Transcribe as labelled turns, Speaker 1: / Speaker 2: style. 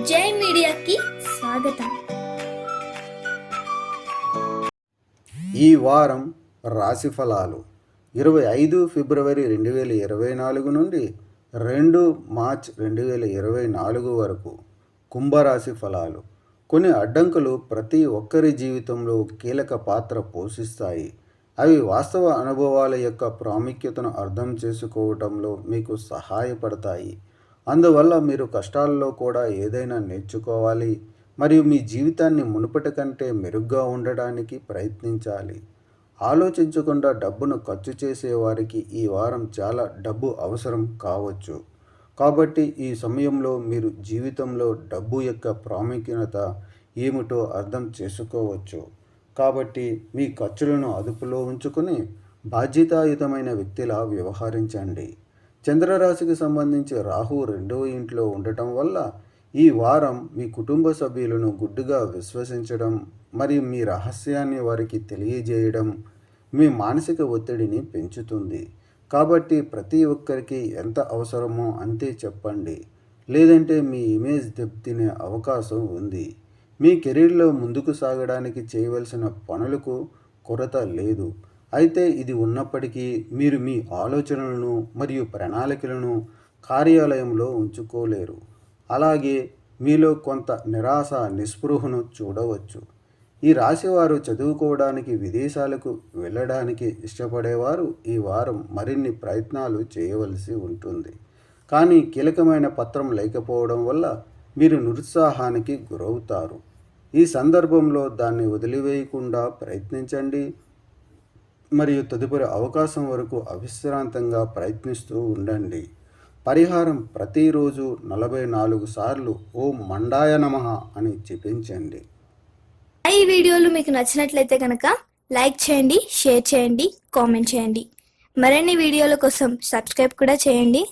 Speaker 1: జై మీడియాకి స్వాగతం.
Speaker 2: ఈ వారం రాశి ఫలాలు 25 ఫిబ్రవరి 2024 నుండి 2 మార్చ్ 2024 వరకు. కుంభరాశి ఫలాలు. కొన్ని అడ్డంకులు ప్రతి ఒక్కరి జీవితంలో కీలక పాత్ర పోషిస్తాయి. అవి వాస్తవ అనుభవాల యొక్క ప్రాముఖ్యతను అర్థం చేసుకోవటంలో మీకు సహాయపడతాయి. అందువల్ల మీరు కష్టాల్లో కూడా ఏదైనా నేర్చుకోవాలి మరియు మీ జీవితాన్ని మునుపటి కంటే మెరుగ్గా ఉండడానికి ప్రయత్నించాలి. ఆలోచించకుండా డబ్బును ఖర్చు చేసేవారికి ఈ వారం చాలా డబ్బు అవసరం కావచ్చు. కాబట్టి ఈ సమయంలో మీరు జీవితంలో డబ్బు యొక్క ప్రాముఖ్యత ఏమిటో అర్థం చేసుకోవచ్చు. కాబట్టి మీ ఖర్చులను అదుపులో ఉంచుకుని బాధ్యతాయుతమైన వ్యక్తిలా వ్యవహరించండి. చంద్రరాశికి సంబంధించి రాహు 2వ ఇంట్లో ఉండటం వల్ల ఈ వారం మీ కుటుంబ సభ్యులను గుడ్డిగా విశ్వసించడం మరియు మీ రహస్యాన్ని వారికి తెలియజేయడం మీ మానసిక ఒత్తిడిని పెంచుతుంది. కాబట్టి ప్రతి ఒక్కరికి ఎంత అవసరమో అంతే చెప్పండి, లేదంటే మీ ఇమేజ్ దెబ్బతినే అవకాశం ఉంది. మీ కెరీర్లో ముందుకు సాగడానికి చేయవలసిన పనులకు కొరత లేదు. అయితే ఇది ఉన్నప్పటికీ మీరు మీ ఆలోచనలను మరియు ప్రణాళికలను కార్యాలయంలో ఉంచుకోలేరు. అలాగే మీలో కొంత నిరాశ నిస్పృహను చూడవచ్చు. ఈ రాశివారు చదువుకోవడానికి విదేశాలకు వెళ్ళడానికి ఇష్టపడేవారు ఈ వారం మరిన్ని ప్రయత్నాలు చేయవలసి ఉంటుంది. కానీ కీలకమైన పత్రం లేకపోవడం వల్ల మీరు నిరుత్సాహానికి గురవుతారు. ఈ సందర్భంలో దాన్ని వదిలివేయకుండా ప్రయత్నించండి మరియు తదుపరి అవకాశం వరకు అవిశ్రాంతంగా ప్రయత్నిస్తూ ఉండండి. పరిహారం: ప్రతిరోజు 44 సార్లు ఓం మండాయ నమః అని జపించండి.
Speaker 1: ఈ వీడియోలు మీకు నచ్చినట్లయితే కనుక లైక్ చేయండి, షేర్ చేయండి, కామెంట్ చేయండి. మరిన్ని వీడియోల కోసం సబ్స్క్రైబ్ కూడా చేయండి.